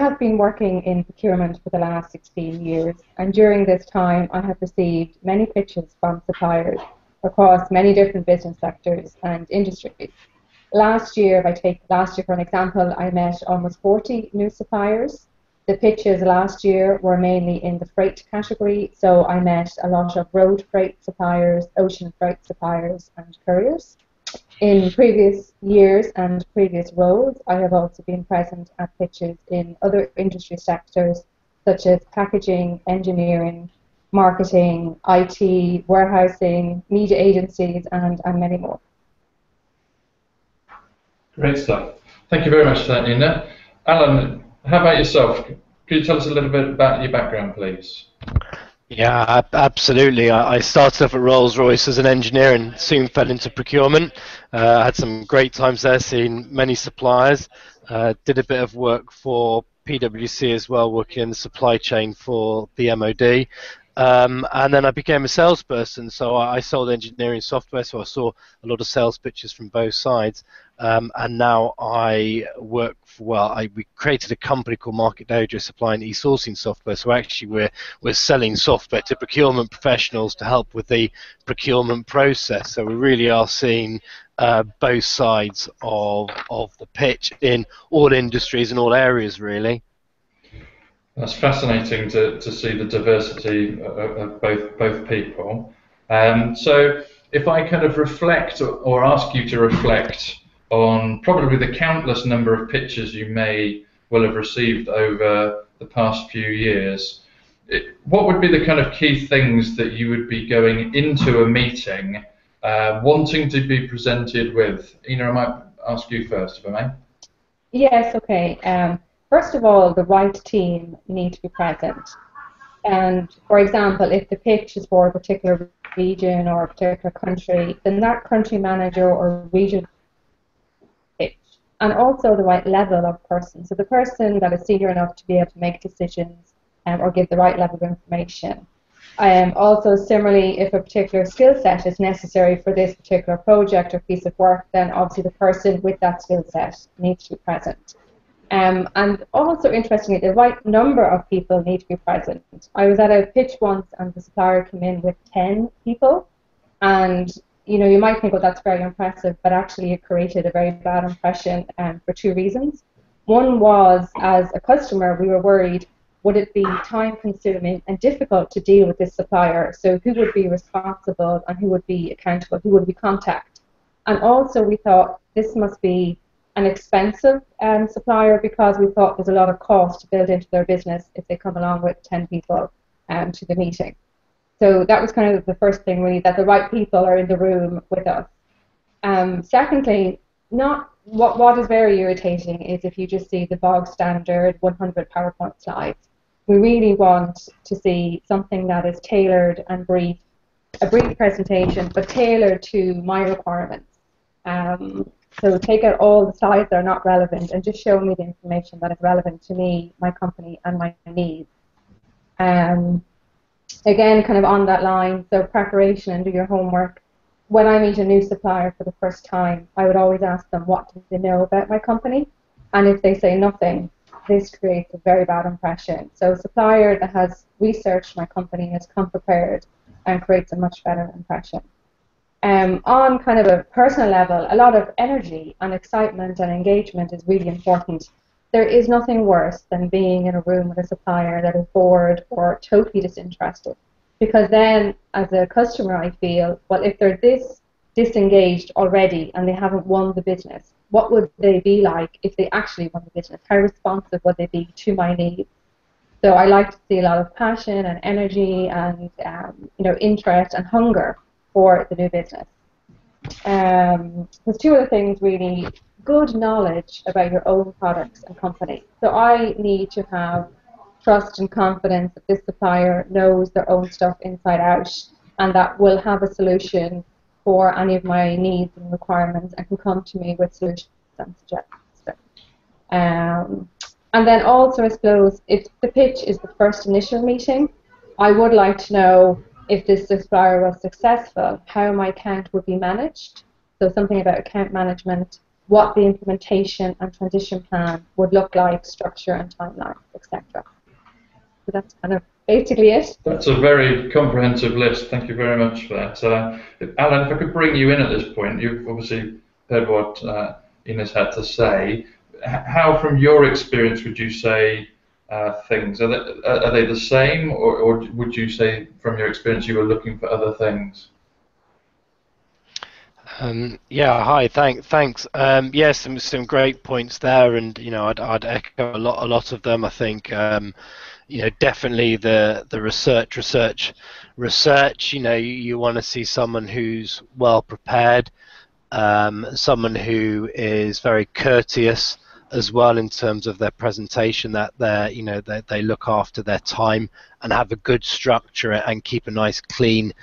have been working in procurement for the last 16 years, and during this time I have received many pitches from suppliers across many different business sectors and industries. Last year, if I take last year for an example, I met almost 40 new suppliers. The pitches last year were mainly in the freight category, so I met a lot of road freight suppliers, ocean freight suppliers, and couriers. In previous years and previous roles, I have also been present at pitches in other industry sectors such as packaging, engineering, marketing, IT, warehousing, media agencies, and many more. Great stuff. Thank you very much for that, Nina. Alan, how about yourself? Could you tell us a little bit about your background, please? Yeah, absolutely. I started off at Rolls-Royce as an engineer and soon fell into procurement. I had some great times there, seeing many suppliers. Did a bit of work for PwC as well, working in the supply chain for the MOD. And then I became a salesperson, so I sold engineering software, so I saw a lot of sales pitches from both sides. And now I work for, we created a company called Market Dojo supplying e-sourcing software, so actually we're selling software to procurement professionals to help with the procurement process. So we really are seeing both sides of the pitch in all industries and all areas, really. That's fascinating to see the diversity of both people. So if I kind of reflect or ask you to reflect on probably the countless number of pitches you will have received over the past few years, what would be the kind of key things that you would be going into a meeting wanting to be presented with? Ina, I might ask you first, if I may. Yes, okay. First of all, the right team need to be present. And for example, if the pitch is for a particular region or a particular country, then that country manager or region pitch. And also the right level of person. So the person that is senior enough to be able to make decisions or give the right level of information. Also, similarly, if a particular skill set is necessary for this particular project or piece of work, then obviously the person with that skill set needs to be present. And also, interestingly, the right number of people need to be present. I was at a pitch once, and the supplier came in with 10 people, and you might think, well, that's very impressive, but actually it created a very bad impression for two reasons. One was, as a customer, we were worried, would it be time-consuming and difficult to deal with this supplier? So who would be responsible and who would be accountable? Who would we contact? And also, we thought this must be an expensive supplier, because we thought there's a lot of cost to build into their business if they come along with 10 people to the meeting. So that was kind of the first thing, really, that the right people are in the room with us. Secondly, what is very irritating is if you just see the bog standard 100 PowerPoint slides. We really want to see something that is tailored and brief, a brief presentation, but tailored to my requirements. So take out all the slides that are not relevant and just show me the information that is relevant to me, my company, and my needs. Again, kind of on that line, so preparation and do your homework. When I meet a new supplier for the first time, I would always ask them, what do they know about my company? And if they say nothing, this creates a very bad impression. So a supplier that has researched my company, has come prepared, and creates a much better impression. On kind of a personal level, a lot of energy and excitement and engagement is really important. There is nothing worse than being in a room with a supplier that is bored or totally disinterested. Because then, as a customer, I feel, well, if they're this disengaged already and they haven't won the business, what would they be like if they actually won the business? How responsive would they be to my needs? So I like to see a lot of passion and energy and interest and hunger for the new business. There's two other things, really. Good knowledge about your own products and company. So I need to have trust and confidence that this supplier knows their own stuff inside out and that will have a solution for any of my needs and requirements and can come to me with solutions and suggestions. And then also, I suppose, if the pitch is the first initial meeting, I would like to know, if this supplier was successful, how my account would be managed. So something about account management, what the implementation and transition plan would look like, structure and timeline, etc. So that's kind of basically it. That's a very comprehensive list. Thank you very much for that. Alan, if I could bring you in at this point, you've obviously heard what Ines had to say. How, from your experience, would you say things? Are they the same, or would you say, from your experience, you were looking for other things? Yeah, hi, thanks. Yes, some great points there, and I'd echo a lot of them. I think definitely the research. You want to see someone who's well prepared, someone who is very courteous as well in terms of their presentation, that they look after their time and have a good structure and keep a nice clean,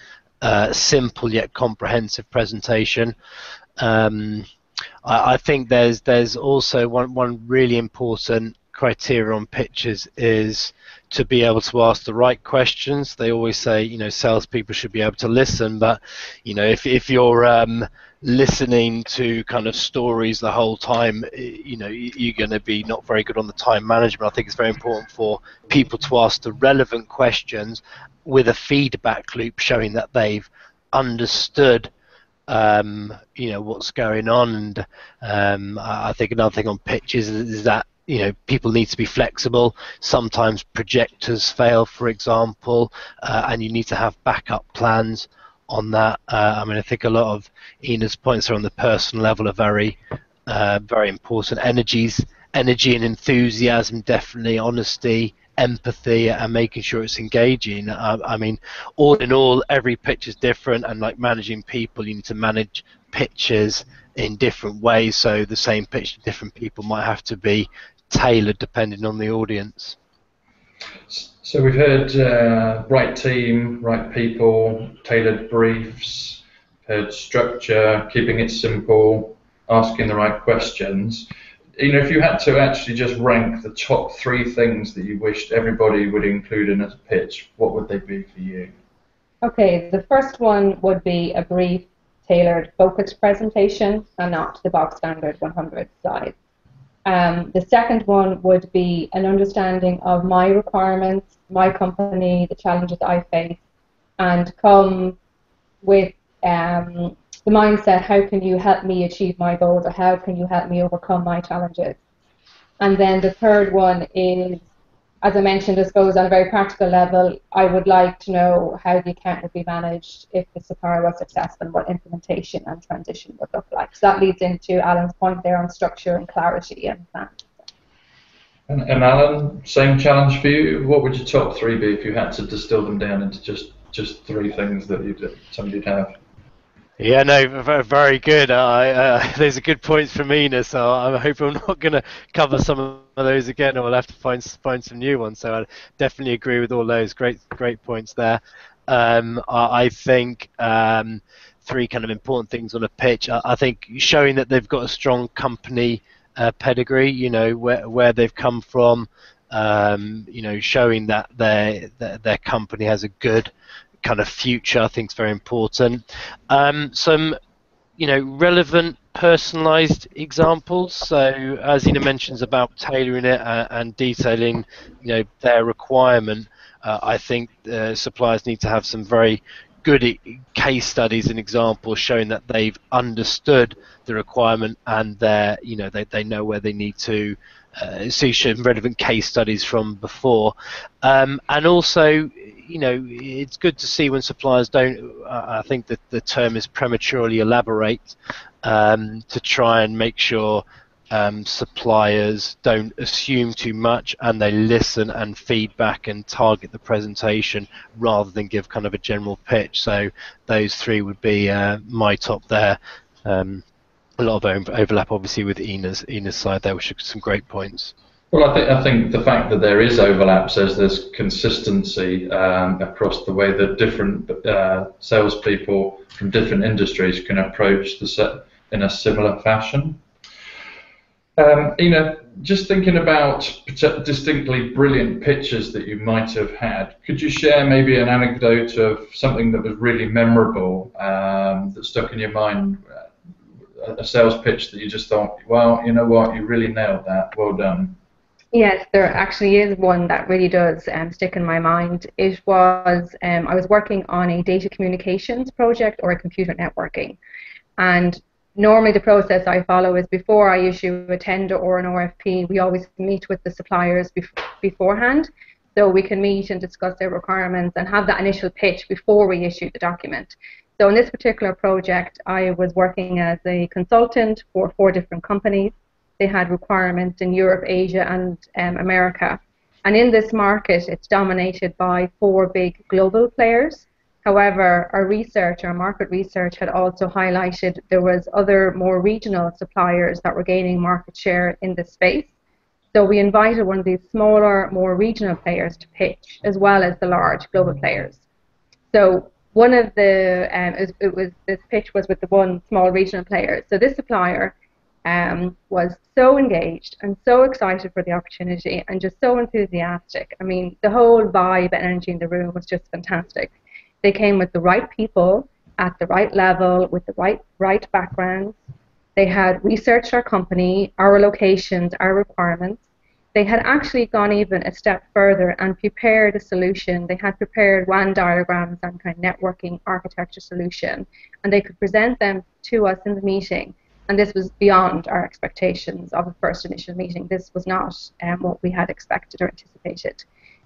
simple yet comprehensive presentation. I think there's also one really important criteria on pitches is to be able to ask the right questions. They always say, salespeople should be able to listen, but if you're listening to kind of stories the whole time, you're going to be not very good on the time management. I think it's very important for people to ask the relevant questions with a feedback loop showing that they've understood what's going on. And I think another thing on pitches is that people need to be flexible. Sometimes projectors fail, for example, and you need to have backup plans on that. I think a lot of Ina's points are on the personal level are very important. Energy and enthusiasm, definitely. Honesty, empathy, and making sure it's engaging. All in all, every pitch is different, and like managing people, you need to manage pitches in different ways. So the same pitch to different people might have to be tailored depending on the audience. So we've heard right team, right people, tailored briefs, heard structure, keeping it simple, asking the right questions. If you had to actually just rank the top 3 things that you wished everybody would include in a pitch, what would they be for you? Okay, the first one would be a brief, tailored, focused presentation, and not the box standard 100 slides. The second one would be an understanding of my requirements, my company, the challenges I face, and come with the mindset, how can you help me achieve my goals, or how can you help me overcome my challenges? And then the third one is, as I mentioned, I suppose on a very practical level, I would like to know how the account would be managed if the supplier was successful, and what implementation and transition would look like. So that leads into Alan's point there on structure and clarity and plan. And Alan, same challenge for you. What would your top 3 be if you had to distill them down into just 3 things that somebody'd have? Yeah, no, very good. Those are good points from Ina, so I hope I'm not going to cover some of those again, or we'll have to find some new ones. So I definitely agree with all those. Great points there. I think 3 kind of important things on a pitch. I think showing that they've got a strong company pedigree, where they've come from, showing that their company has a good kind of future, I think is very important. Some relevant personalized examples. So as Ina mentions about tailoring it and detailing their requirement, I think suppliers need to have some very good case studies and examples showing that they've understood the requirement, and they know where they need to see some relevant case studies from before. And also, it's good to see when suppliers don't, I think that the term is prematurely elaborate, to try and make sure suppliers don't assume too much, and they listen and feedback and target the presentation rather than give kind of a general pitch. So those 3 would be my top there. A lot of overlap obviously with Ina's side there, which are some great points. Well, I think the fact that there is overlap says there's consistency across the way that different salespeople from different industries can approach the set in a similar fashion. Ina, just thinking about distinctly brilliant pitches that you might have had, could you share maybe an anecdote of something that was really memorable, that stuck in your mind a sales pitch that you just thought, well, you know what, you really nailed that, well done? Yes, there actually is one that really does stick in my mind. It was, I was working on a data communications project or a computer networking. And normally the process I follow is before I issue a tender or an RFP, we always meet with the suppliers beforehand. So we can meet and discuss their requirements and have that initial pitch before we issue the document. So in this particular project, I was working as a consultant for 4 different companies. They had requirements in Europe, Asia, and America. And in this market, it's dominated by 4 big global players. However, our market research had also highlighted there was other more regional suppliers that were gaining market share in this space. So we invited one of these smaller, more regional players to pitch, as well as the large global players. So one of the, this pitch was with the one small regional player. So this supplier was so engaged and so excited for the opportunity and just so enthusiastic. I mean, the whole vibe and energy in the room was just fantastic. They came with the right people at the right level with the right backgrounds. They had researched our company, our locations, our requirements. They had actually gone even a step further and prepared a solution. They had prepared WAN diagrams and kind of networking architecture solution, and they could present them to us in the meeting. And this was beyond our expectations of a first initial meeting. This was not what we had expected or anticipated.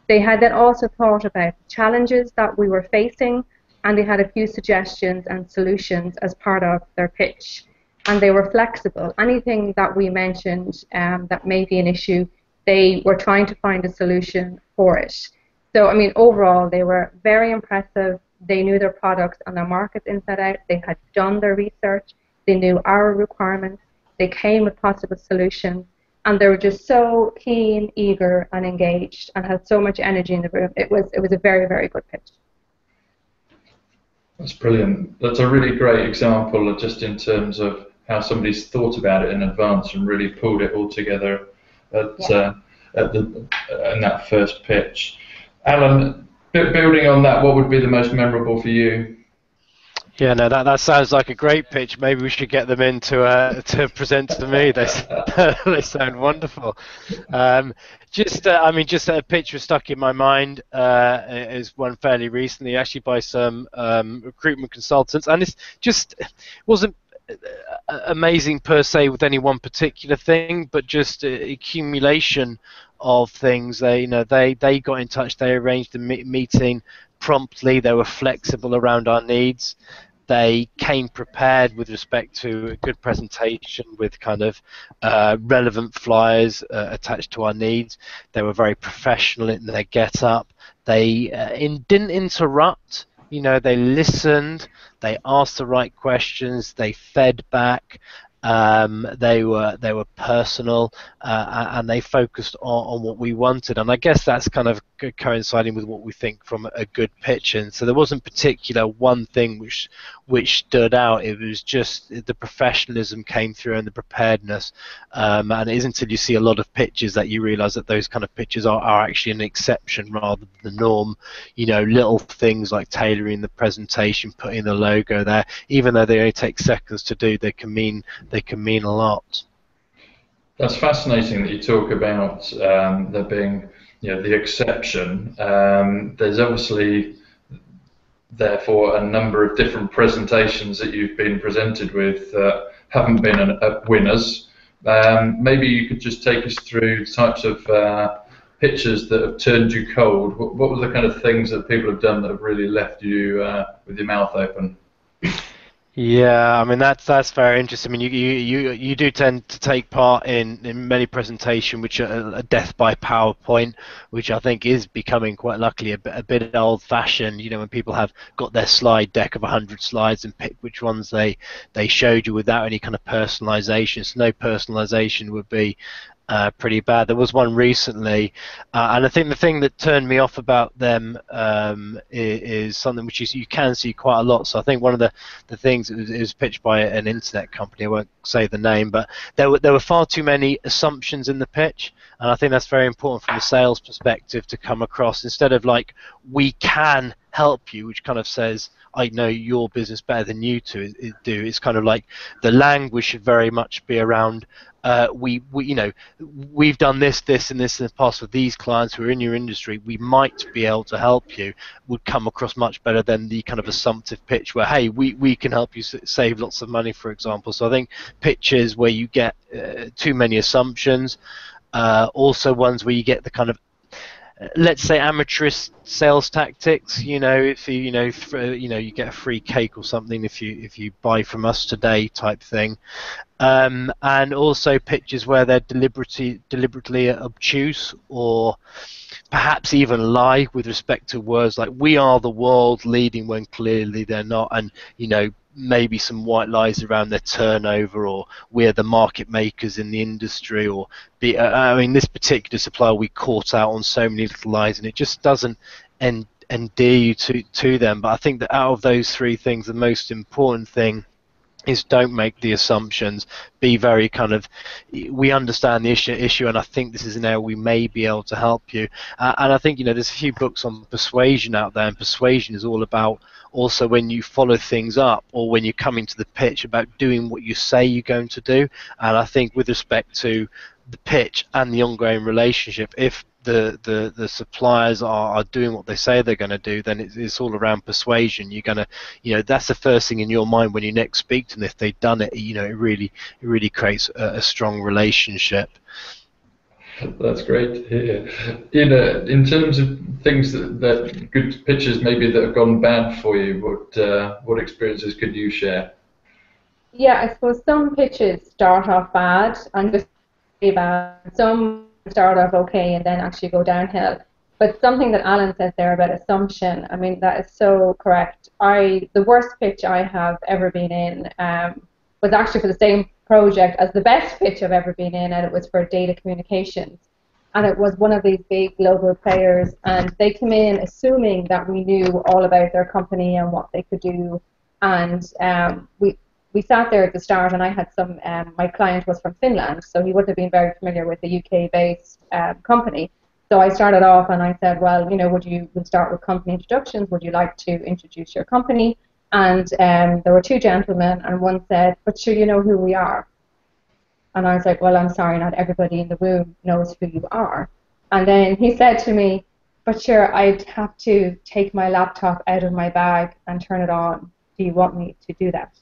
They had then also thought about the challenges that we were facing, and they had a few suggestions and solutions as part of their pitch. And they were flexible. Anything that we mentioned that may be an issue, they were trying to find a solution for it. So, I mean, overall, they were very impressive. They knew their products and their markets inside out. They had done their research. They knew our requirements. They came with possible solutions. And they were just so keen, eager, and engaged, and had so much energy in the room. It was a very, very good pitch. That's brilliant. That's a really great example of just in terms of how somebody's thought about it in advance and really pulled it all together in that first pitch. Alan, building on that, what would be the most memorable for you? Yeah, no, that sounds like a great pitch. Maybe we should get them in to present to me. They sound wonderful. Just a pitch was stuck in my mind is one fairly recently, actually by some recruitment consultants, and it just wasn't amazing per se with any one particular thing, but just accumulation of things. They got in touch. They arranged a meeting promptly. They were flexible around our needs. They came prepared with respect to a good presentation with kind of relevant flyers attached to our needs. They were very professional in their get-up. They didn't interrupt. They listened. They asked the right questions. They fed back. They were personal, and they focused on what we wanted, and I guess that's kind of coinciding with what we think from a good pitch. And so there wasn't particular one thing which stood out. It was just the professionalism came through and the preparedness, and it isn't until you see a lot of pitches that you realise that those kind of pitches are actually an exception rather than the norm. Little things like tailoring the presentation, putting the logo there, even though they only take seconds to do, they can mean a lot. That's fascinating that you talk about there being the exception. There's obviously therefore a number of different presentations that you've been presented with that haven't been winners. Maybe you could just take us through types of pitches that have turned you cold. What were the kind of things that people have done that have really left you with your mouth open? Yeah, I mean that's very interesting. I mean, you do tend to take part in many presentations which are a death by PowerPoint, which I think is becoming quite luckily a bit old-fashioned. When people have got their slide deck of 100 slides and pick which ones they showed you without any kind of personalization. So no personalization would be pretty bad. There was one recently, and I think the thing that turned me off about them is something which you can see quite a lot. So I think one of the things it was pitched by an internet company. I won't say the name, but there were far too many assumptions in the pitch, and I think that's very important from a sales perspective to come across. Instead of like, we can help you, which kind of says, I know your business better than you do. It's kind of like the language should very much be around, we you know, we've done this and this in the past with these clients who are in your industry. We might be able to help you. Would come across much better than the kind of assumptive pitch where, hey, we can help you save lots of money, for example. So I think pitches where you get too many assumptions, also ones where you get the kind of, let's say, amateurish sales tactics. You know, if you you get a free cake or something if you buy from us today type thing, and also pitches where they're deliberately obtuse or perhaps even lie with respect to words like "we are the world leading" when clearly they're not, and maybe some white lies around their turnover, or we're the market makers in the industry, or I mean, this particular supplier, we caught out on so many little lies, and it just doesn't endear you to them. But I think that out of those three things, the most important thing is don't make the assumptions. Be very kind of, we understand the issue, and I think this is an area we may be able to help you. And I think there's a few books on persuasion out there, and persuasion is all about also when you follow things up, or when you're coming to the pitch, about doing what you say you're going to do. And I think with respect to the pitch and the ongoing relationship, if the suppliers are doing what they say they're going to do, then it's all around persuasion. You're going to, that's the first thing in your mind when you next speak to them. If they've done it, it really creates a strong relationship. That's great to hear. In terms of things that good pitches maybe that have gone bad for you, what experiences could you share? Yeah, I suppose some pitches start off bad and just really bad. Some start off okay and then actually go downhill. But something that Alan said there about assumption, I mean, that is so correct. The worst pitch I have ever been in was actually for the same project as the best pitch I've ever been in, and it was for data communications. And it was one of these big global players, and they came in assuming that we knew all about their company and what they could do. And we sat there at the start, and I had my client was from Finland, so he wouldn't have been very familiar with the UK-based company. So I started off and I said, well, we'll start with company introductions. Would you like to introduce your company? And there were two gentlemen, and one said, but sure, you know who we are. And I was like, well, I'm sorry, not everybody in the room knows who you are. And then he said to me, but sure, I'd have to take my laptop out of my bag and turn it on. Do you want me to do that?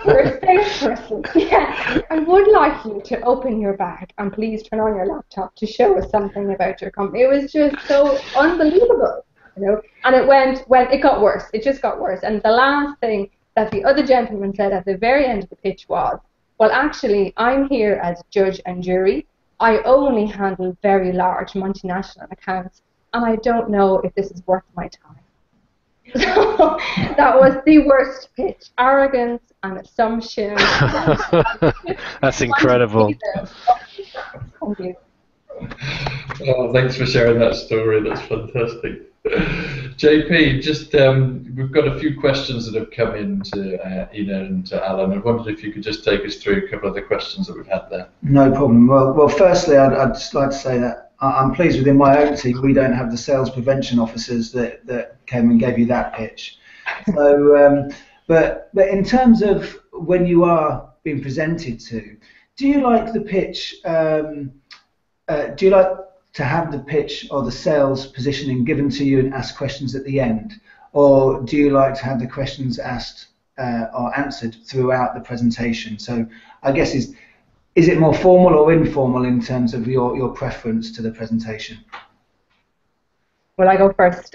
For a salesperson, yeah, I would like you to open your bag and please turn on your laptop to show us something about your company. It was just so unbelievable, And it got worse. It just got worse. And the last thing that the other gentleman said at the very end of the pitch was, well, actually, I'm here as judge and jury. I only handle very large multinational accounts, and I don't know if this is worth my time. So that was the worst pitch. Arrogance and assumption. That's incredible. Thank you. Oh, thanks for sharing that story. That's fantastic. JP, just we've got a few questions that have come in to Ina and to Alan. I wondered if you could just take us through a couple of the questions that we've had there. No problem. Well, firstly, I'd just like to say that I'm pleased within my own team we don't have the sales prevention officers that came and gave you that pitch. So, but in terms of when you are being presented to, do you like the pitch? Do you like to have the pitch or the sales positioning given to you and ask questions at the end, or do you like to have the questions asked or answered throughout the presentation? So, I guess is it more formal or informal in terms of your preference to the presentation? Well, I go first.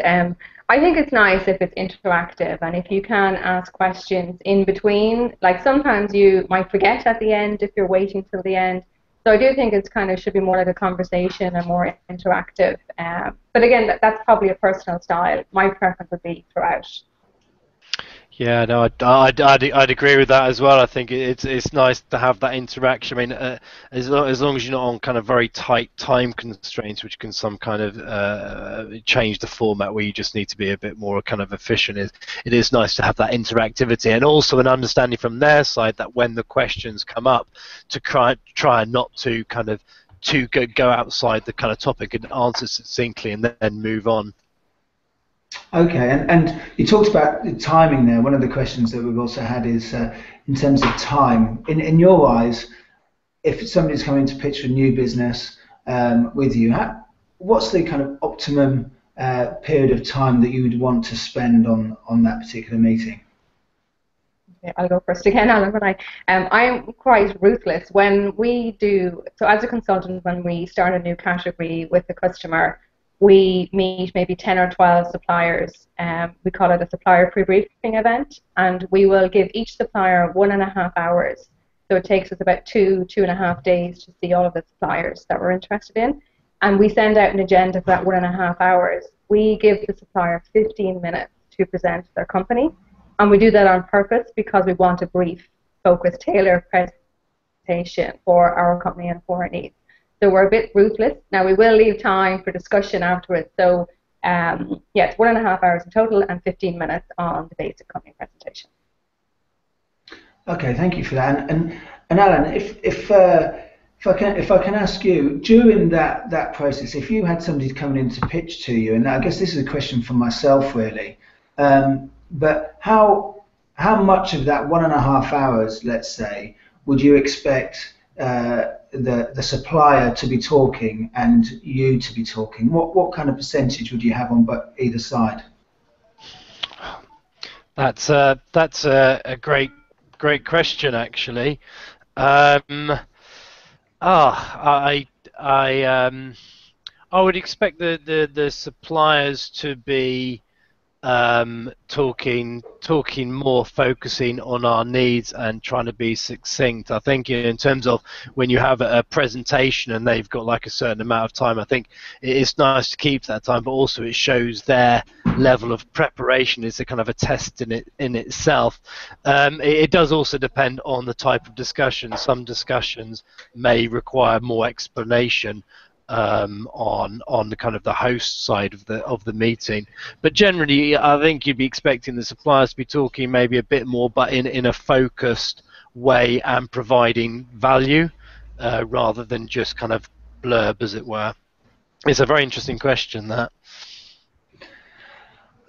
I think it's nice if it's interactive, and if you can ask questions in between. Like sometimes you might forget at the end if you're waiting till the end. So I do think it's should be more like a conversation and more interactive. But again, that's probably a personal style. My preference would be throughout. Yeah, no, I'd agree with that as well. I think it's nice to have that interaction. I mean, as long as you're not on kind of very tight time constraints, which can some kind of change the format where you just need to be a bit more kind of efficient. It is nice to have that interactivity, and also an understanding from their side that when the questions come up, to try not to kind of to go outside the kind of topic and answer succinctly and then move on. Okay, and you talked about the timing there. One of the questions that we've also had is in terms of time. In your eyes, if somebody's coming to pitch for new business with you, what's the kind of optimum period of time that you would want to spend on that particular meeting? Okay, I'll go first again, Alan. But I'm quite ruthless when we do. So as a consultant, when we start a new category with the customer, we meet maybe 10 or 12 suppliers. We call it a supplier pre-briefing event, and we will give each supplier 1.5 hours. So it takes us about 2.5 days to see all of the suppliers that we're interested in. And we send out an agenda for that 1.5 hours. We give the supplier 15 minutes to present their company. And we do that on purpose because we want a brief, focused, tailored presentation for our company and for our needs. So we're a bit ruthless. Now we will leave time for discussion afterwards. So yeah, it's 1.5 hours in total and 15 minutes on the basic company presentation. Okay, thank you for that. And Alan, if I can ask you, during that process, if you had somebody coming in to pitch to you, and I guess this is a question for myself really, but how much of that 1.5 hours, let's say, would you expect the supplier to be talking and you to be talking? What kind of percentage would you have on either side? That's a great question, actually. I would expect the suppliers to be talking more, focusing on our needs and trying to be succinct. I think in terms of when you have a presentation and they've got like a certain amount of time, I think it's nice to keep that time, but also it shows their level of preparation. It's a kind of a test in itself. It does also depend on the type of discussion. Some discussions may require more explanation on the kind of the host side of the meeting, but generally I think you'd be expecting the suppliers to be talking maybe a bit more, but in a focused way and providing value rather than just kind of blurb, as it were. It's a very interesting question, that.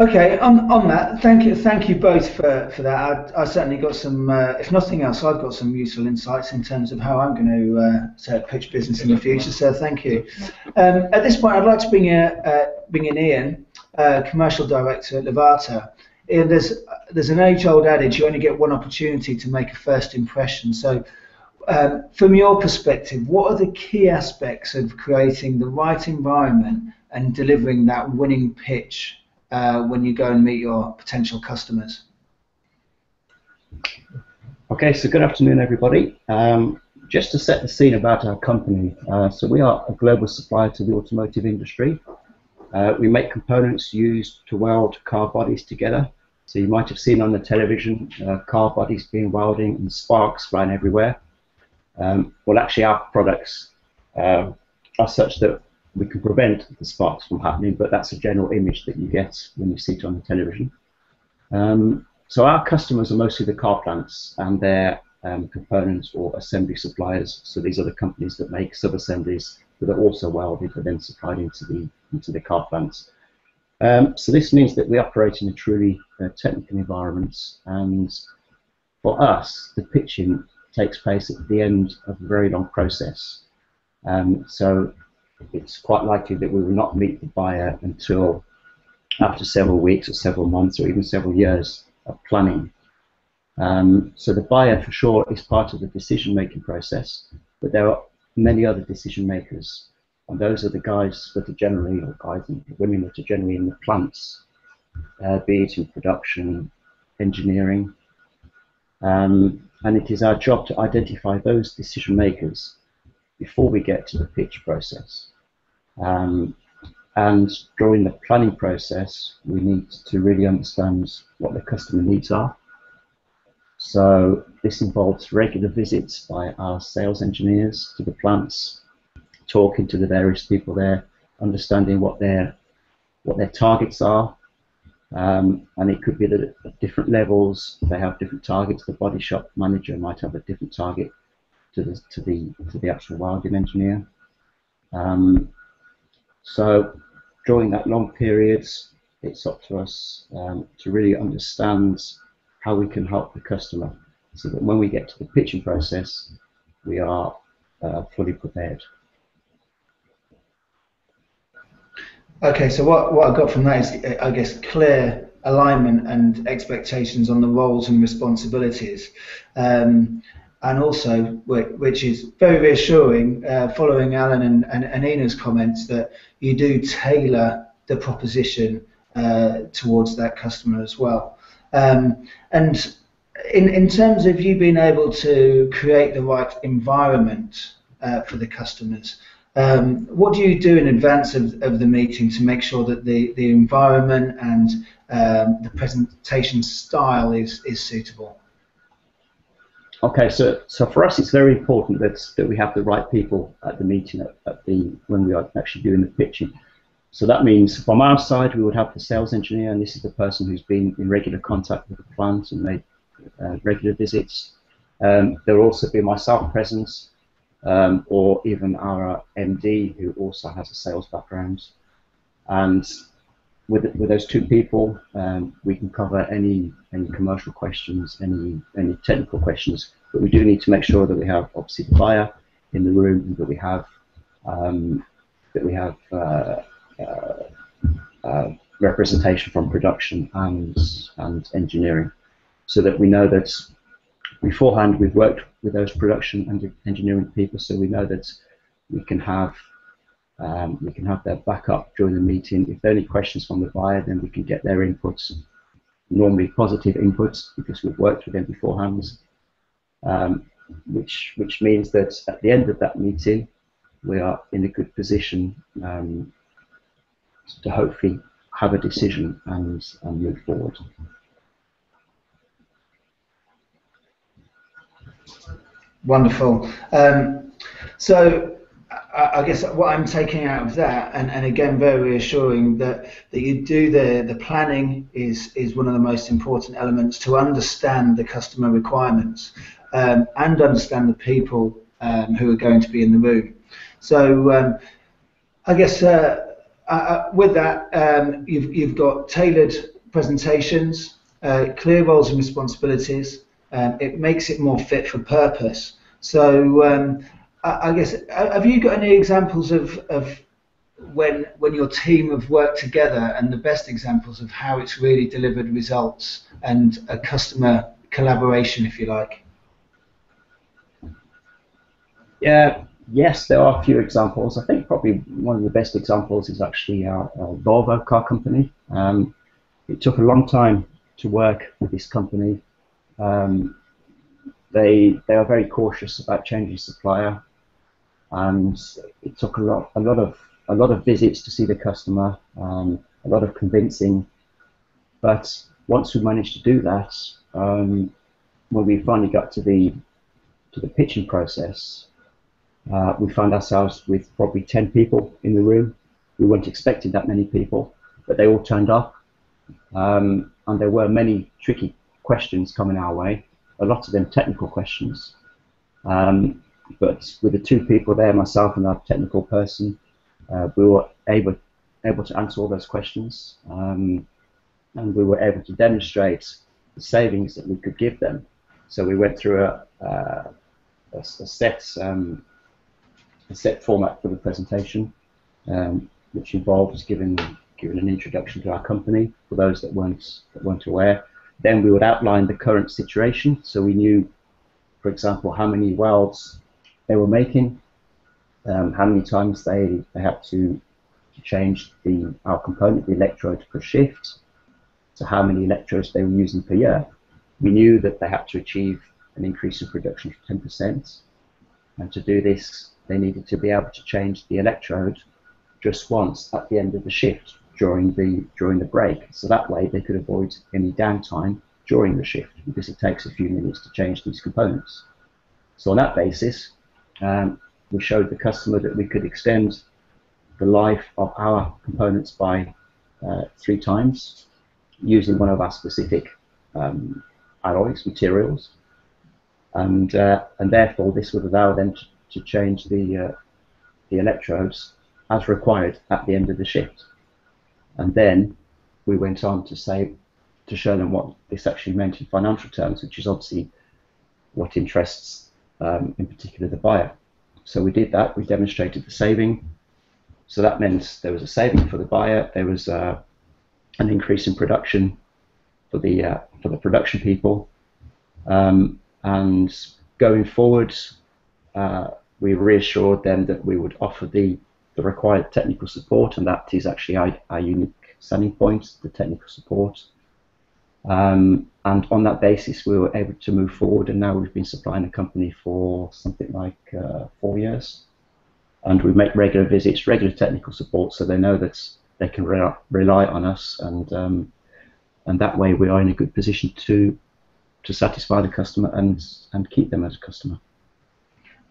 Okay, on that, thank you both for that. I certainly got some, if nothing else, I've got some useful insights in terms of how I'm going to pitch business in the future, so thank you. At this point, I'd like to bring in Ian, Commercial Director at Levata. Ian, there's an age-old adage, you only get one opportunity to make a first impression, so from your perspective, what are the key aspects of creating the right environment and delivering that winning pitch when you go and meet your potential customers? Okay, so good afternoon, everybody. Just to set the scene about our company, so we are a global supplier to the automotive industry. We make components used to weld car bodies together. So you might have seen on the television car bodies being welding and sparks flying everywhere. Well, actually, our products are such that we can prevent the sparks from happening, but that's a general image that you get when you see it on the television. So our customers are mostly the car plants and their components or assembly suppliers. So these are the companies that make sub-assemblies that are also welded but then supplied into the car plants. So this means that we operate in a truly technical environment, and for us, the pitching takes place at the end of a very long process. So it's quite likely that we will not meet the buyer until after several weeks or several months or even several years of planning. So the buyer for sure is part of the decision-making process, but there are many other decision makers, and those are the guys that are generally, or guys and women that are generally in the plants, be it in production, engineering, and it is our job to identify those decision makers before we get to the pitch process. And during the planning process, we need to really understand what the customer needs are. So this involves regular visits by our sales engineers to the plants, talking to the various people there, understanding what their targets are. And it could be that at different levels they have different targets. The body shop manager might have a different target to the actual welding engineer. So during that long period, it's up to us to really understand how we can help the customer, so that when we get to the pitching process, we are fully prepared. Okay, so what I got from that is, I guess, clear alignment and expectations on the roles and responsibilities, and also, which is very reassuring, following Alan and Ina's comments, that you do tailor the proposition towards that customer as well. And in terms of you being able to create the right environment for the customers, what do you do in advance of the meeting to make sure that the environment and the presentation style is suitable? Okay, so for us, it's very important that we have the right people at the meeting when we are actually doing the pitching. So that means from our side, we would have the sales engineer, and this is the person who's been in regular contact with the plant and made regular visits. There will also be myself present, or even our MD, who also has a sales background. And with those two people, we can cover any commercial questions, any technical questions. But we do need to make sure that we have obviously the buyer in the room, and that we have representation from production and engineering, so that we know that beforehand we've worked with those production and engineering people, so we know that we can have their backup during the meeting. If there are any questions from the buyer, then we can get their inputs, normally positive inputs, because we've worked with them beforehand, which means that at the end of that meeting, we are in a good position to hopefully have a decision and move forward. Wonderful. So I guess what I'm taking out of that, and again very reassuring, that you do the planning is one of the most important elements to understand the customer requirements and understand the people who are going to be in the room. So I guess with that, you've got tailored presentations, clear roles and responsibilities. It makes it more fit for purpose. So I guess, have you got any examples of when your team have worked together, and the best examples of how it's really delivered results and a customer collaboration, if you like? Yeah. Yes, there are a few examples. I think probably one of the best examples is actually our Volvo car company. It took a long time to work with this company. They are very cautious about changing supplier, and it took a lot of visits to see the customer, a lot of convincing. But once we managed to do that, when we finally got to the pitching process, we found ourselves with probably 10 people in the room. We weren't expecting that many people, but they all turned up, and there were many tricky questions coming our way, a lot of them technical questions. But with the two people there, myself and our technical person, we were able to answer all those questions, and we were able to demonstrate the savings that we could give them. So we went through a set format for the presentation, which involves giving an introduction to our company for those that weren't aware. Then we would outline the current situation, so we knew, for example, how many welds they were making, how many times they had to change our component, the electrode, per shift, so how many electrodes they were using per year. We knew that they had to achieve an increase in production of 10%, and to do this, they needed to be able to change the electrode just once at the end of the shift during the break, so that way they could avoid any downtime during the shift, because it takes a few minutes to change these components. So on that basis, we showed the customer that we could extend the life of our components by 3 times using one of our specific alloys, materials, and therefore this would allow them to change the the electrodes as required at the end of the shift. And then we went on to show them what this actually meant in financial terms, which is obviously what interests, in particular, the buyer. So we did that. We demonstrated the saving. So that meant there was a saving for the buyer. There was an increase in production for the production people. And going forward, we reassured them that we would offer the required technical support, and that is actually our unique selling point, the technical support. And on that basis, we were able to move forward, and now we've been supplying the company for something like 4 years. And we make regular visits, regular technical support, so they know that they can rely on us, and that way we are in a good position to satisfy the customer and keep them as a customer.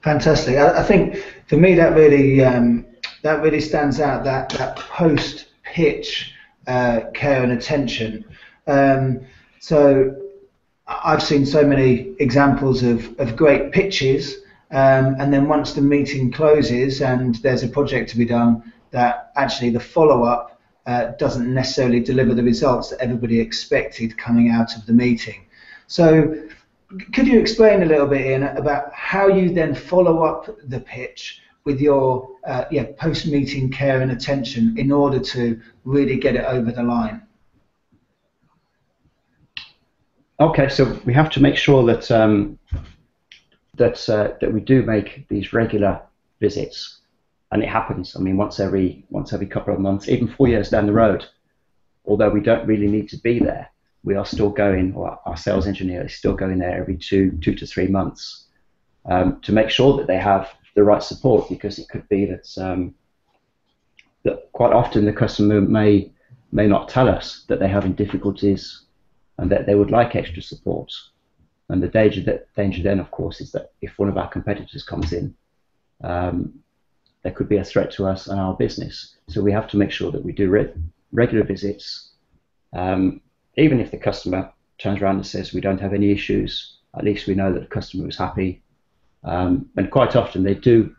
Fantastic. I think for me that really stands out, that post-pitch care and attention. So I've seen so many examples of great pitches, and then once the meeting closes and there's a project to be done, that actually the follow-up doesn't necessarily deliver the results that everybody expected coming out of the meeting. So could you explain a little bit, Ian, about how you then follow up the pitch with your post-meeting care and attention in order to really get it over the line? Okay, so we have to make sure that that we do make these regular visits, and it happens. I mean, once every couple of months, even 4 years down the road. Although we don't really need to be there, we are still going, or our sales engineer is still going there every two to 3 months to make sure that they have the right support, because it could be that that quite often the customer may not tell us that they're having difficulties and that they would like extra support. And the danger then, of course, is that if one of our competitors comes in, there could be a threat to us and our business. So we have to make sure that we do regular visits. Even if the customer turns around and says we don't have any issues, at least we know that the customer is happy. And quite often they do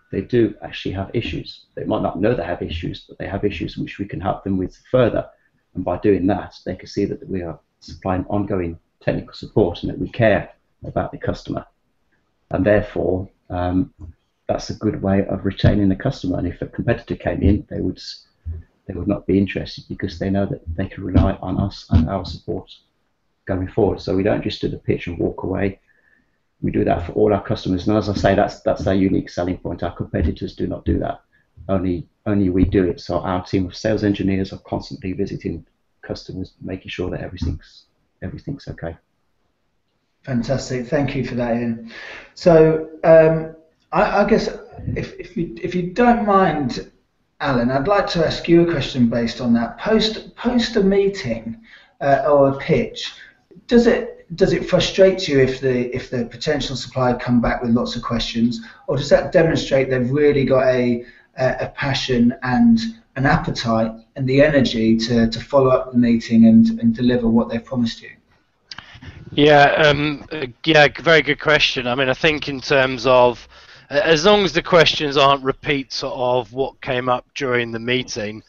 actually have issues. They might not know they have issues, but they have issues which we can help them with further. And by doing that, they can see that we are supplying ongoing technical support and that we care about the customer. And therefore, that's a good way of retaining the customer. And if a competitor came in, they would not be interested, because they know that they can rely on us and our support going forward. So we don't just do the pitch and walk away. We do that for all our customers. And as I say, that's our unique selling point. Our competitors do not do that. Only we do it. So our team of sales engineers are constantly visiting customers, making sure that everything's okay. Fantastic. Thank you for that, Ian. So I guess if you don't mind, Alan, I'd like to ask you a question based on that. Post a meeting or a pitch, does it frustrate you if the potential supplier come back with lots of questions, or does that demonstrate they've really got a passion and an appetite and the energy to follow up the meeting and deliver what they've promised you? Yeah, very good question. I mean, I think in terms of, as long as the questions aren't repeats of what came up during the meeting,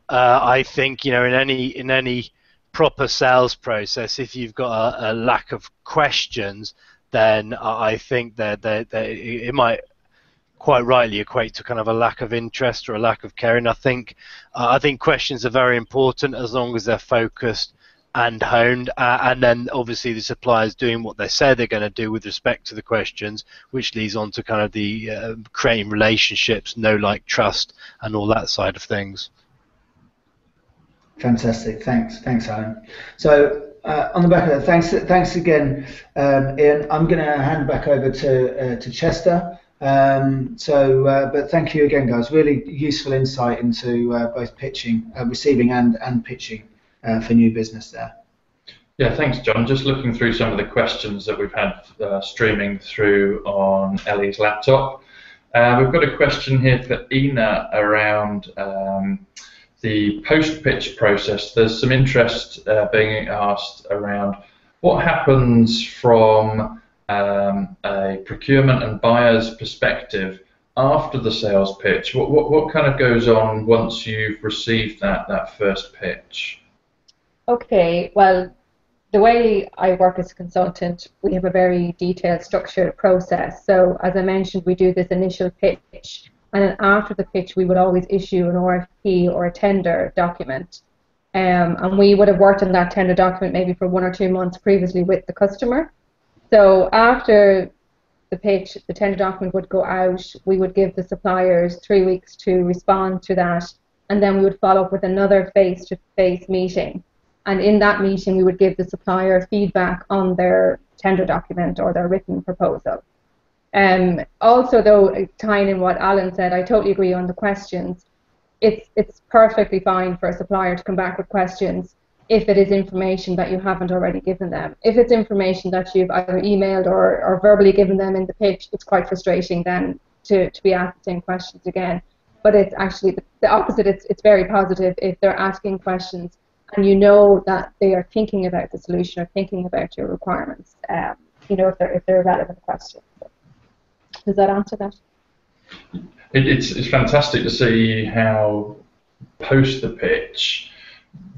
I think, in any proper sales process, if you've got a lack of questions, then I think that it might quite rightly equate to kind of a lack of interest or a lack of caring. I think questions are very important as long as they're focused and honed, and then obviously the supplier's doing what they say they're going to do with respect to the questions, which leads on to kind of the creating relationships, know, like, trust, and all that side of things. Fantastic. Thanks, Alan. So on the back of that, thanks again, Ian. I'm going to hand back over to Chester. But thank you again, guys. Really useful insight into both pitching, receiving, and pitching for new business there. Yeah, thanks, John. Just looking through some of the questions that we've had streaming through on Ellie's laptop. We've got a question here for Ina around the post-pitch process. There's some interest being asked around what happens from a procurement and buyer's perspective after the sales pitch? What kind of goes on once you've received that first pitch? Okay, well, the way I work as a consultant, we have a very detailed, structured process. So, as I mentioned, we do this initial pitch, and then after the pitch, we would always issue an RFP or a tender document. And we would have worked on that tender document maybe for 1 or 2 months previously with the customer. So, after the pitch, the tender document would go out, we would give the suppliers 3 weeks to respond to that, and then we would follow up with another face-to-face meeting. And in that meeting, we would give the supplier feedback on their tender document or their written proposal. Also, though, tying in what Alan said, I totally agree on the questions. It's perfectly fine for a supplier to come back with questions if it is information that you haven't already given them. If it's information that you've either emailed or verbally given them in the pitch, it's quite frustrating then to be asked the same questions again. But it's actually the opposite. It's very positive if they're asking questions and you know that they are thinking about the solution or thinking about your requirements, if they're relevant questions. Does that answer that? It's fantastic to see how post the pitch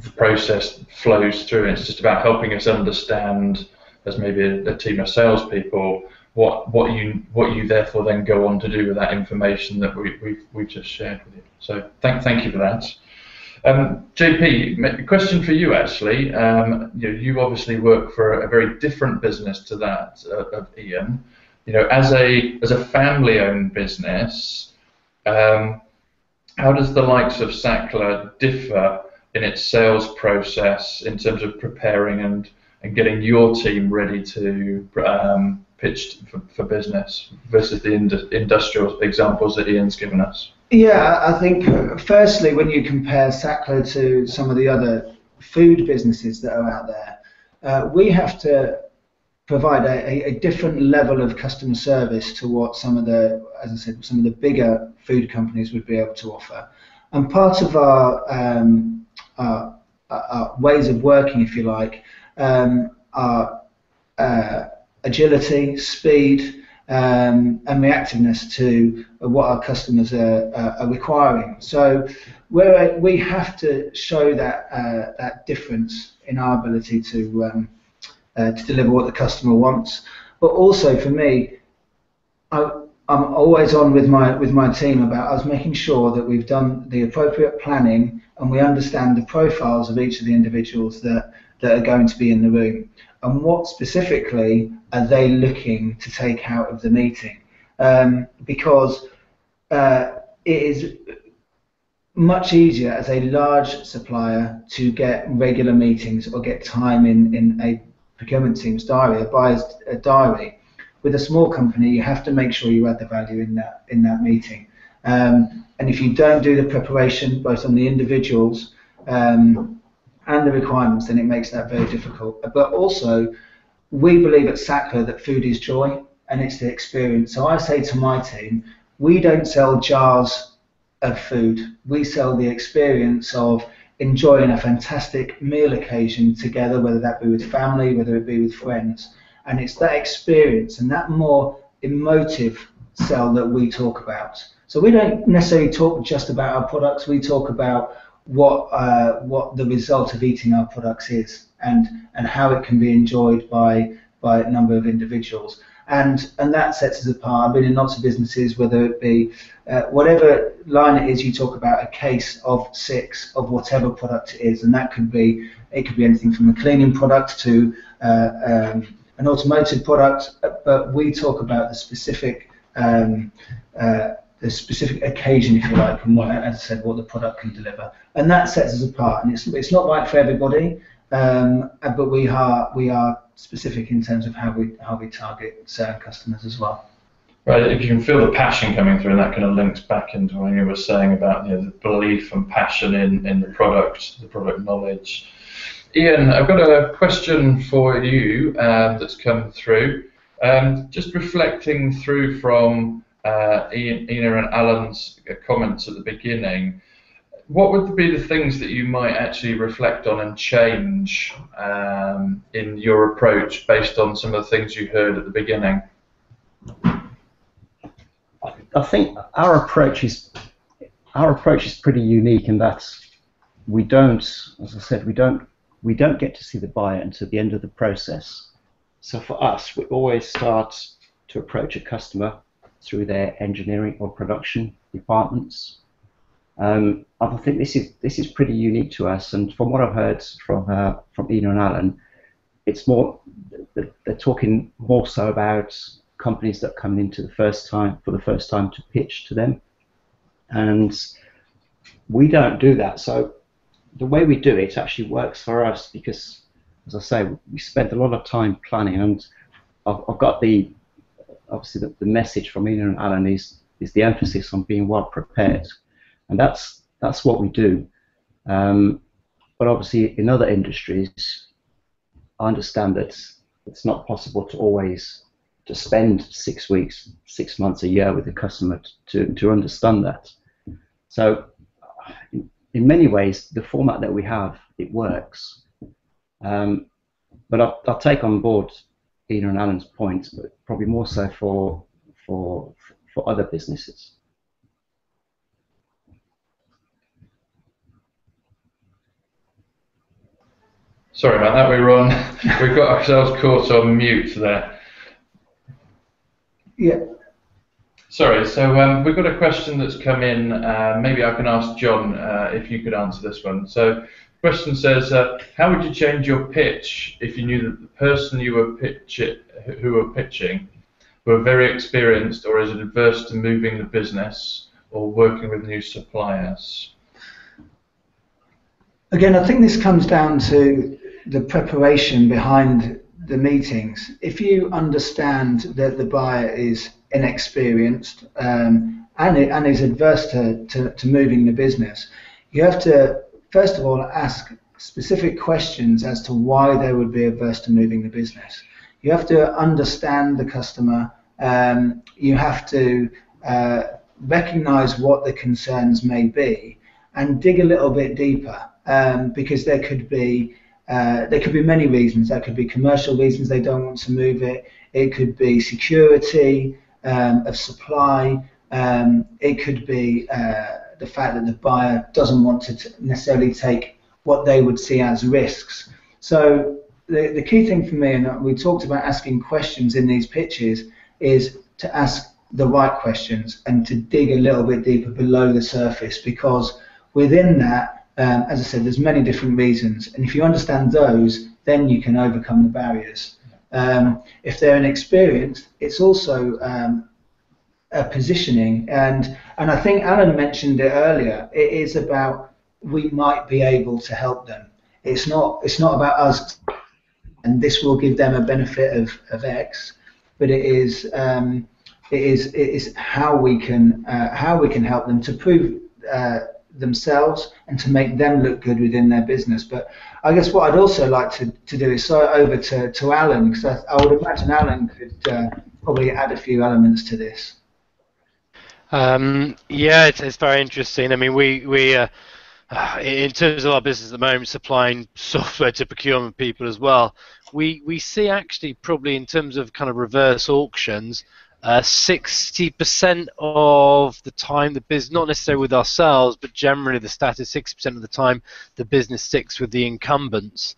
the process flows through, and it's just about helping us understand, as maybe a team of salespeople, what you therefore then go on to do with that information that we've just shared with you. So thank you for that. JP, a question for you actually. You obviously work for a very different business to that of Ian. As a family-owned business, how does the likes of Sackler differ in its sales process in terms of preparing and getting your team ready to pitch for business versus the industrial examples that Ian's given us? Yeah, I think firstly, when you compare Sackler to some of the other food businesses that are out there, we have to provide a different level of customer service to what some of the, as I said, some of the bigger food companies would be able to offer. And part of our ways of working, if you like, are agility, speed, and reactiveness to what our customers are requiring. So we have to show that difference in our ability to deliver what the customer wants. But also for me, I'm always on with my team about us making sure that we've done the appropriate planning and we understand the profiles of each of the individuals that are going to be in the room, and what specifically are they looking to take out of the meeting, because it is much easier as a large supplier to get regular meetings or get time in a procurement team's diary, a buyer's diary. With a small company, you have to make sure you add the value in that meeting, and if you don't do the preparation both on the individuals and the requirements, then it makes that very difficult. But also, we believe at Sackler that food is joy and it's the experience. So I say to my team, we don't sell jars of food. We sell the experience of enjoying a fantastic meal occasion together, whether that be with family, whether it be with friends. And it's that experience and that more emotive sell that we talk about. So we don't necessarily talk just about our products. We talk about what the result of eating our products is, and how it can be enjoyed by a number of individuals, and that sets us apart. I've been in lots of businesses, whether it be whatever line it is, you talk about a case of 6 of whatever product it is, and it could be anything from a cleaning product to an automotive product, but we talk about the specific occasion, if you like, and as I said, what the product can deliver, and that sets us apart. And it's not right for everybody, but we are specific in terms of how we target certain customers as well. Right, if you can feel the passion coming through, and that kind of links back into what you were saying about the belief and passion in the product knowledge. Ian, I've got a question for you that's come through. Just reflecting through from Ina and Alan's comments at the beginning, what would be the things that you might actually reflect on and change in your approach based on some of the things you heard at the beginning? I think our approach is pretty unique in that we don't, as I said, we don't get to see the buyer until the end of the process. So for us, we always start to approach a customer through their engineering or production departments. I think this is pretty unique to us, and from what I've heard from Ina and Alan, it's more they're talking more so about companies that come into for the first time to pitch to them, and we don't do that. So the way we do it actually works for us because, as I say, we spend a lot of time planning, and I've got obviously the message from Ina and Alan is the emphasis on being well prepared, and that's what we do. But obviously in other industries, I understand that it's not possible to always spend 6 weeks, 6 months, a year with the customer to understand that. So in many ways, the format that we have, it works. But I'll take on board Ina and Alan's points, but probably more so for other businesses. Sorry about that, we've got ourselves caught on mute there. Yeah. Sorry, so we've got a question that's come in. Maybe I can ask John if you could answer this one. So the question says, how would you change your pitch if you knew that the person who were pitching were very experienced or is adverse to moving the business or working with new suppliers? Again, I think this comes down to the preparation behind the meetings. If you understand that the buyer is inexperienced and is adverse to moving the business, you have to first of all ask specific questions as to why they would be averse to moving the business. You have to understand the customer. You have to recognize what the concerns may be and dig a little bit deeper, because there could be many reasons. There could be commercial reasons they don't want to move it. It could be security of supply. It could be the fact that the buyer doesn't want to necessarily take what they would see as risks. So the key thing for me, and we talked about asking questions in these pitches, is to ask the right questions and to dig a little bit deeper below the surface, because within that, as I said, there's many different reasons, and if you understand those, then you can overcome the barriers. If they're inexperienced, it's also a positioning, and I think Alan mentioned it earlier. It is about we might be able to help them. It's not about us, and this will give them a benefit of X, but it is how we can help them to prove themselves and to make them look good within their business. But I guess what I'd also like to do is throw it over to Alan, because I would imagine Alan could probably add a few elements to this. Yeah, it's very interesting. I mean, we in terms of our business at the moment, supplying software to procurement people as well, we see actually probably in terms of kind of reverse auctions, 60% of the time the business, not necessarily with ourselves, but generally the stat is 60% of the time the business sticks with the incumbents,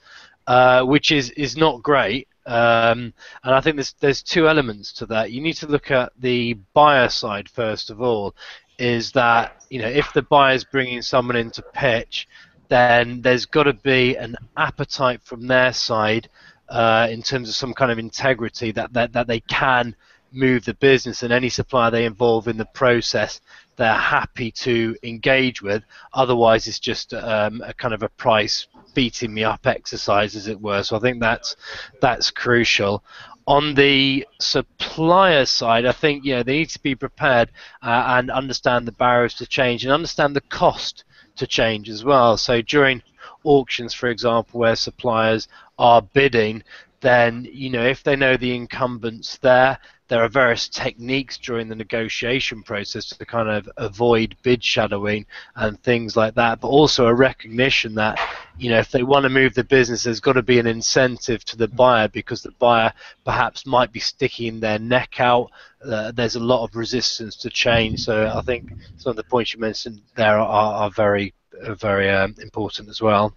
which is not great. And I think there's two elements to that. You need to look at the buyer side first of all. Is that, you know, if the buyer's bringing someone in to pitch, then there's got to be an appetite from their side in terms of some kind of integrity that they can move the business, and any supplier they involve in the process they're happy to engage with. Otherwise it's just a kind of a price beating me up exercise, as it were. So I think that's crucial. On the supplier side, I think they need to be prepared and understand the barriers to change and understand the cost to change as well. So during auctions, for example, where suppliers are bidding, then if they know the incumbents there, there are various techniques during the negotiation process to kind of avoid bid shadowing and things like that, but also a recognition that, you know, if they want to move the business, there's got to be an incentive to the buyer, because the buyer perhaps might be sticking their neck out. There's a lot of resistance to change. So I think some of the points you mentioned there are very important as well.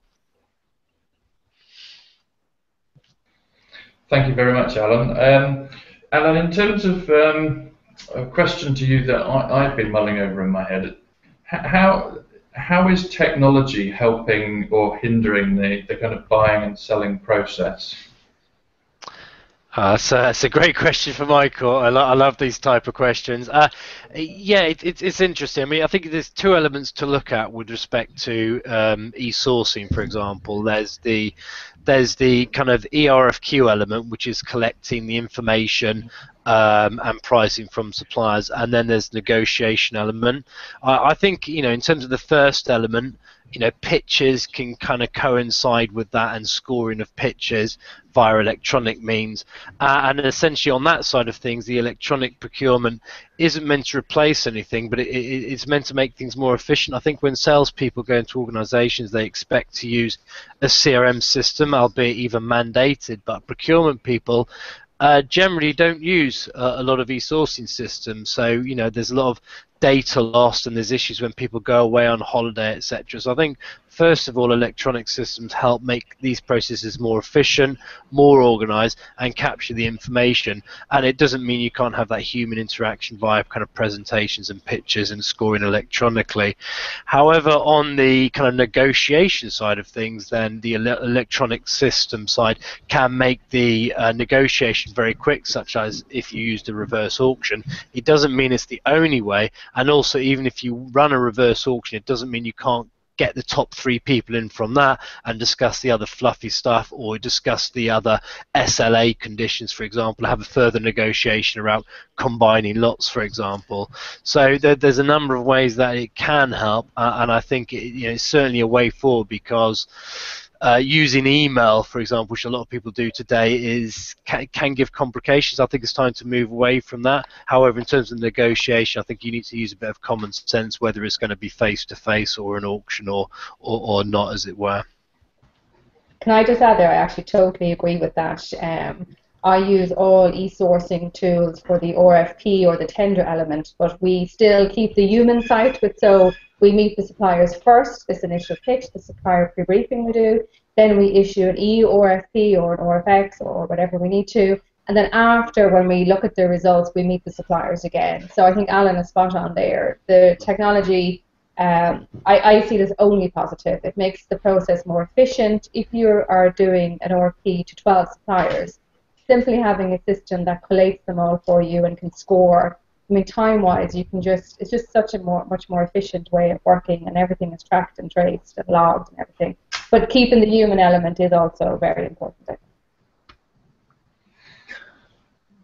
Thank you very much, Alan. Alan, in terms of a question to you that I've been mulling over in my head, how is technology helping or hindering the kind of buying and selling process? So that's a great question for Michael. I love these type of questions. Yeah, it's interesting. I mean, I think there's two elements to look at with respect to e-sourcing, for example. There's the kind of eRFQ element, which is collecting the information and pricing from suppliers, and then there's negotiation element. I think, you know, in terms of the first element, you know, pitches can kind of coincide with that, and scoring of pitches via electronic means. And essentially on that side of things, the electronic procurement isn't meant to replace anything, but it's meant to make things more efficient. I think when salespeople go into organizations, they expect to use a CRM system, albeit even mandated, but procurement people generally don't use a lot of e-sourcing systems. So, you know, there's a lot of data lost, and there's issues when people go away on holiday, etc. So I think, first of all, electronic systems help make these processes more efficient, more organized, and capture the information. And it doesn't mean you can't have that human interaction via kind of presentations and pitches and scoring electronically. However, on the kind of negotiation side of things, then the electronic system side can make the negotiation very quick, such as if you used a reverse auction. It doesn't mean it's the only way, and also even if you run a reverse auction, it doesn't mean you can't get the top 3 people in from that and discuss the other fluffy stuff, or discuss the other SLA conditions, for example, have a further negotiation around combining lots, for example. So there's a number of ways that it can help, and I think it's certainly a way forward, because using email, for example, which a lot of people do today, can give complications. I think it's time to move away from that. However, in terms of negotiation, I think you need to use a bit of common sense, whether it's going to be face-to-face or an auction or not, as it were. Can I just add there, I actually totally agree with that. I use all e-sourcing tools for the RFP or the tender element, but we still keep the human side to it. So we meet the suppliers first, this initial pitch, the supplier pre-briefing we do, then we issue an e-RFP or an RFX or whatever we need to, and then after, when we look at the results, we meet the suppliers again. So I think Alan is spot on there. The technology, I see it as only positive. It makes the process more efficient. If you are doing an RFP to 12 suppliers, simply having a system that collates them all for you and can score, I mean, time-wise, it's just such a much more efficient way of working, and everything is tracked and traced and logged and everything. But keeping the human element is also very important.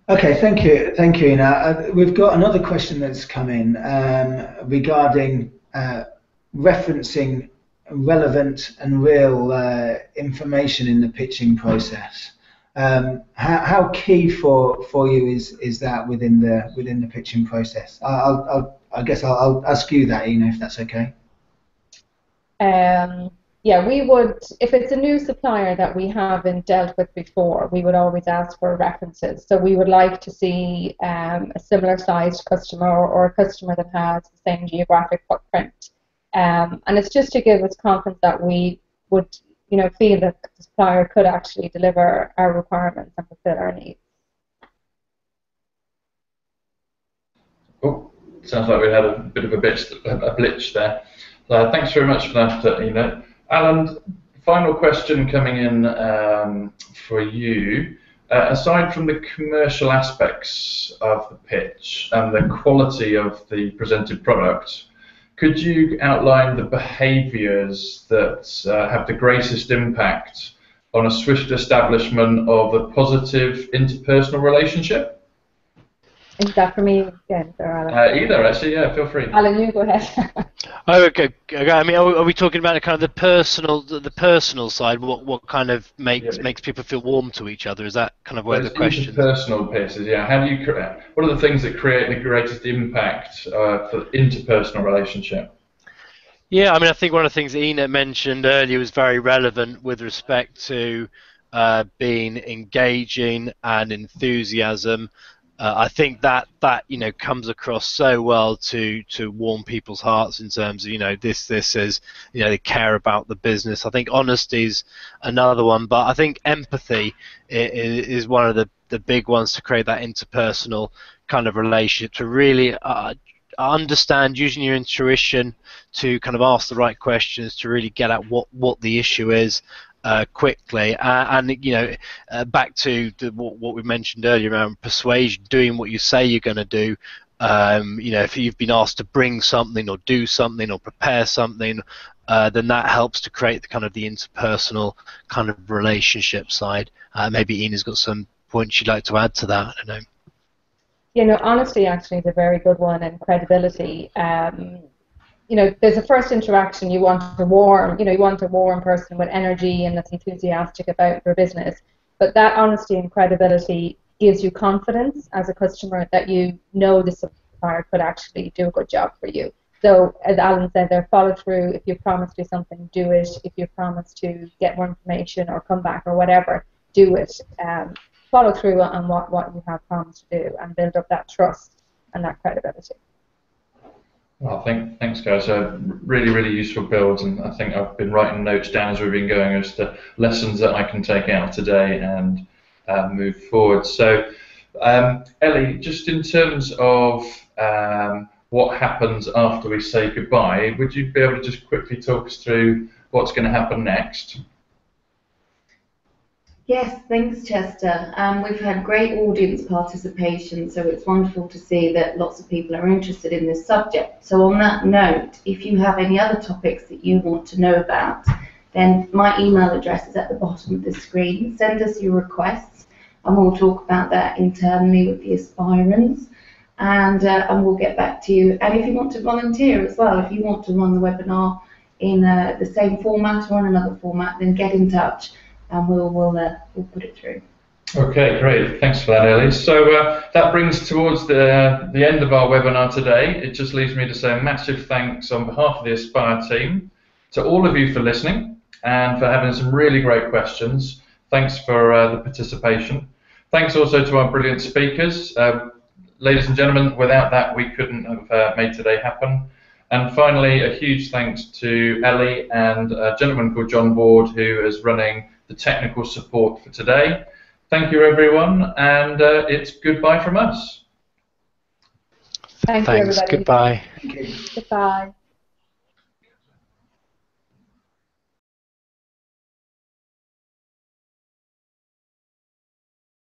Okay, thank you, Ina. We've got another question that's come in regarding referencing relevant and real information in the pitching process. How key for you is that within the pitching process? I guess I'll ask you that, Ina, if that's okay. Yeah, we would, if it's a new supplier that we haven't dealt with before, we would always ask for references. So we would like to see a similar sized customer or a customer that has the same geographic footprint. And it's just to give us confidence that we would, feel that the supplier could actually deliver our requirements and fulfill our needs. Oh, sounds like we had a bit of a glitch there. Thanks very much for that, Ina. Alan, final question coming in for you. Aside from the commercial aspects of the pitch and the quality of the presented product, could you outline the behaviours that have the greatest impact on a swift establishment of a positive interpersonal relationship? Is that for me again, or Alan? Either, actually, yeah, feel free. Alan, you go ahead. Oh, okay. I mean, are we talking about kind of the personal side? What kind of makes people feel warm to each other? Is that kind of where the question? Personal pieces, yeah. How do you create? What are the things that create the greatest impact for interpersonal relationship? Yeah, I mean, I think one of the things that Ina mentioned earlier was very relevant with respect to being engaging and enthusiasm. I think that comes across so well to warm people's hearts in terms of this is they care about the business. I think honesty is another one, but I think empathy is one of the big ones to create that interpersonal kind of relationship, to really understand, using your intuition to kind of ask the right questions to really get at what the issue is quickly, and back to what we mentioned earlier around persuasion, doing what you say you're going to do. If you've been asked to bring something or do something or prepare something, then that helps to create the kind of the interpersonal kind of relationship side. Maybe Ina's got some points she'd like to add to that. I don't know. Honesty actually is a very good one, and credibility. There's a first interaction. You want a warm person with energy and that's enthusiastic about your business. But that honesty and credibility gives you confidence as a customer that the supplier could actually do a good job for you. So, as Alan said, there, follow through. If you promise to do something, do it. If you promise to get more information or come back or whatever, do it. Follow through on what you have promised to do and build up that trust and that credibility. Well, thanks, guys. Really, really useful builds, and I think I've been writing notes down as we've been going as to lessons that I can take out today and move forward. So, Ellie, just in terms of what happens after we say goodbye, would you be able to just quickly talk us through what's going to happen next? Yes, thanks, Chester. We've had great audience participation, so it's wonderful to see that lots of people are interested in this subject. So on that note, if you have any other topics that you want to know about, then my email address is at the bottom of the screen. Send us your requests, and we'll talk about that internally with the aspirants, and we'll get back to you. And if you want to volunteer as well, if you want to run the webinar in the same format or in another format, then get in touch, and we'll put it through. Okay, great. Thanks for that, Ellie. So that brings towards the end of our webinar today. It just leaves me to say a massive thanks on behalf of the Aspire team to all of you for listening and for having some really great questions. Thanks for the participation. Thanks also to our brilliant speakers. Ladies and gentlemen, without that, we couldn't have made today happen. And finally, a huge thanks to Ellie and a gentleman called John Ward, who is running the technical support for today. Thank you, everyone, and it's goodbye from us. Thank you, everybody. Goodbye. Goodbye.